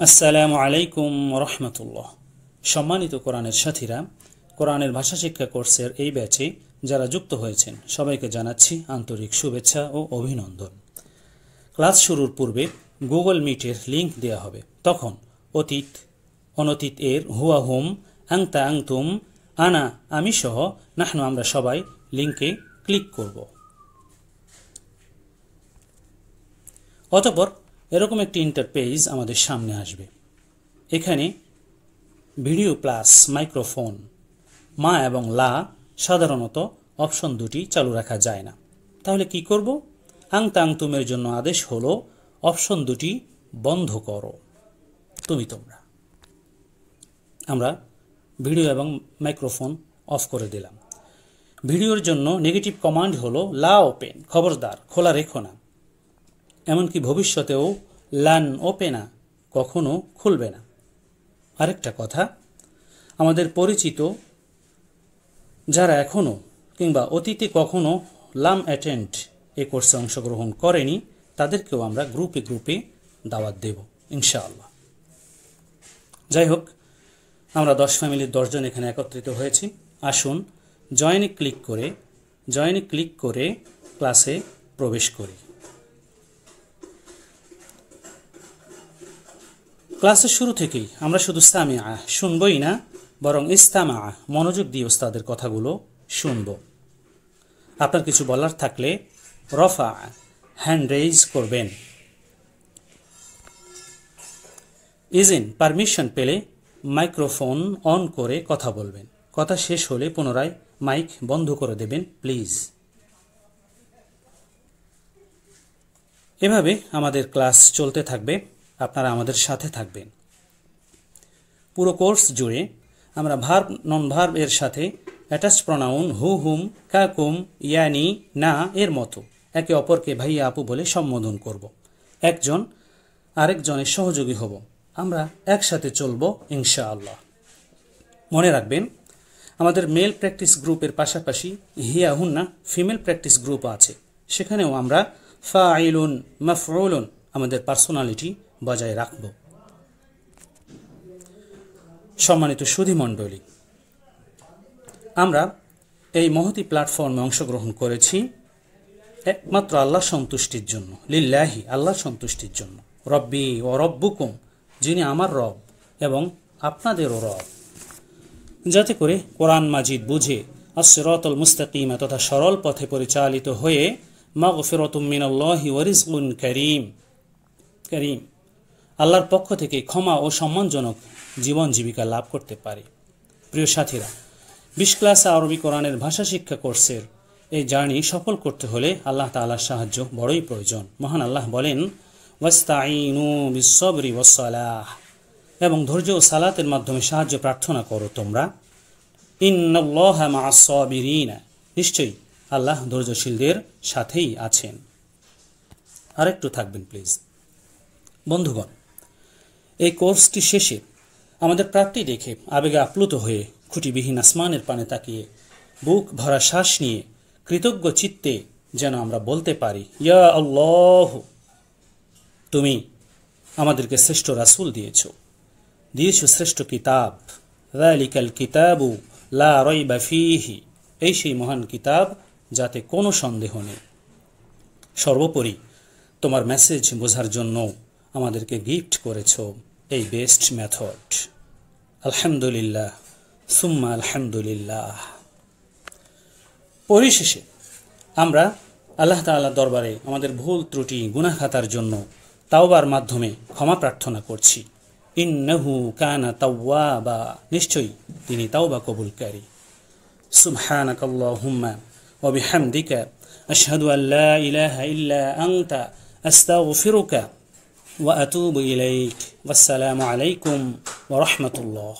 আসসালামু আলাইকুম রহমতুল্লাহ। সম্মানিত কোরআনের সাথীরা, কোরআনের ভাষা শিক্ষা কোর্সের এই ব্যাচে যারা যুক্ত হয়েছেন সবাইকে জানাচ্ছি আন্তরিক শুভেচ্ছা ও অভিনন্দন। ক্লাস শুরুর পূর্বে গুগল মিটের লিংক দেওয়া হবে। তখন অতীত, অনতীত এর হুয়া হুম, আংতা আংতুম, আনা আমি সহ নাহনু আমরা সবাই লিংকে ক্লিক করব। অতঃপর এরকম একটি ইন্টারপেজ আমাদের সামনে আসবে। এখানে ভিডিও প্লাস মাইক্রোফোন মা এবং লা সাধারণত অপশন দুটি চালু রাখা যায় না। তাহলে কি করব? আংতা আংতুমের জন্য আদেশ হলো অপশন দুটি বন্ধ করো, তোমরা। আমরা ভিডিও এবং মাইক্রোফোন অফ করে দিলাম। ভিডিওর জন্য নেগেটিভ কমান্ড হলো লা ওপেন, খবরদার খোলা রেখো না। এমনকি ভবিষ্যতেও লান ওপেনা, কখনো খুলবে না। আরেকটা কথা, আমাদের পরিচিত যারা এখনও কিংবা অতীতে কখনো লাম অ্যাটেন্ড এ কোর্সে অংশগ্রহণ করেনি তাদেরকেও আমরা গ্রুপে গ্রুপে দাওয়াত দেব ইনশাআল্লাহ। যাই হোক, আমরা 10 ফ্যামিলির 10 জন এখানে একত্রিত হয়েছি। আসুন জয়েনে ক্লিক করে ক্লাসে প্রবেশ করি। ক্লাসের শুরু থেকেই আমরা শুধু সামিআ শুনবই না, বরং ইস্তামা মনোযোগ দিয়ে ওস্তাদের কথাগুলো শুনব। আপনার কিছু বলার থাকলে রফা হ্যান্ড রেইজ করবেন। ইজিন পারমিশন পেলে মাইক্রোফোন অন করে কথা বলবেন। কথা শেষ হলে পুনরায় মাইক বন্ধ করে দেবেন প্লিজ। এভাবে আমাদের ক্লাস চলতে থাকবে, আপনারা আমাদের সাথে থাকবেন। পুরো কোর্স জুড়ে আমরা ভার্ব নন ভার্ব এর সাথে অ্যাটাচ প্রনাউন হু হুম, কাকুম, ইয়ানি, না এর মতো একে অপরকে ভাইয়া আপু বলে সম্বোধন করব। একজন আরেকজনের সহযোগী হব। আমরা একসাথে চলব ইনশাআল্লাহ। মনে রাখবেন, আমাদের মেল প্র্যাকটিস গ্রুপের পাশাপাশি হিয়া হুন্না ফিমেল প্র্যাকটিস গ্রুপ আছে। সেখানেও আমরা ফাইলুন মাফউলুন আমাদের পার্সোনালিটি বজায় রাখব। সম্মানিত সুধী মণ্ডলী, আমরা এই মহতী প্ল্যাটফর্মে অংশগ্রহণ করেছি একমাত্র আল্লাহ সন্তুষ্টির জন্য, লিল্লাহি আল্লাহ সন্তুষ্টির জন্য। রব্বি ও রব্বুকুম, যিনি আমার রব এবং আপনাদেরও রব, যাতে করে কোরআন মাজিদ বুঝে আস-সিরাতুল মুস্তাকিমা তথা সরল পথে পরিচালিত হয়ে মাগফিরাতুম মিনাল্লাহি ওয়া রিজকুন কারীম আল্লাহর পক্ষ থেকে ক্ষমা ও সম্মানজনক জীবন জীবিকা লাভ করতে পারে। প্রিয় সাথীরা, 20 ক্লাস আরবি কোরআনের ভাষা শিক্ষা কোর্সের এই জার্নি সফল করতে হলে আল্লাহ তাআলার সাহায্য বড়ই প্রয়োজন। মহান আল্লাহ বলেন, ওয়াস্তাঈনু বিস-সাবরি ওয়াস-সালাহ, এবং ধৈর্য ও সালাতের মাধ্যমে সাহায্য প্রার্থনা করো তোমরা। ইন্নাল্লাহা মা'আস-সাবিরিন, নিশ্চয়ই আল্লাহ ধৈর্যশীলদের সাথেই আছেন। আরেকটু থাকবেন প্লিজ। বন্ধুগণ, এই কোর্সটি শেষে আমাদের প্রাপ্তি দেখে আবেগে আপ্লুত হয়ে খুঁটিবিহীন আসমানের পানে তাকিয়ে বুক ভরা শ্বাস নিয়ে কৃতজ্ঞ চিত্তে যেন আমরা বলতে পারি, ইয়া আল্লাহ, তুমি আমাদেরকে শ্রেষ্ঠ রাসূল দিয়েছ শ্রেষ্ঠ কিতাব, যালিকাল কিতাবু লা রাইবা ফীহি, এই সেই মহান কিতাব যাতে কোনো সন্দেহ নেই। সর্বোপরি তোমার মেসেজ বোঝার জন্য আমাদেরকে গিফট করেছ এই বেস্ট মেথড। আলহামদুলিল্লাহ সুম্মা আলহামদুলিল্লাহ। পরিশেষে আমরা আল্লাহ তাআলার দরবারে আমাদের ভুল ত্রুটি গুনাহ খাতার জন্য তাওবার মাধ্যমে ক্ষমা প্রার্থনা করছি। ইন্নাহু কানা তাওয়াবা, নিশ্চয়ই তিনি তাওবা কবুলকারী। সুবহানাকাল্লাহুম্মা ওয়া বিহামদিকা আশহাদু আল লা ইলাহা ইল্লা আনতা আস্তাগফিরুকা ওয়া আতুবু ইলাইক। ওয়াসসালামু আলাইকুম ওয়া রাহমাতুল্লাহ।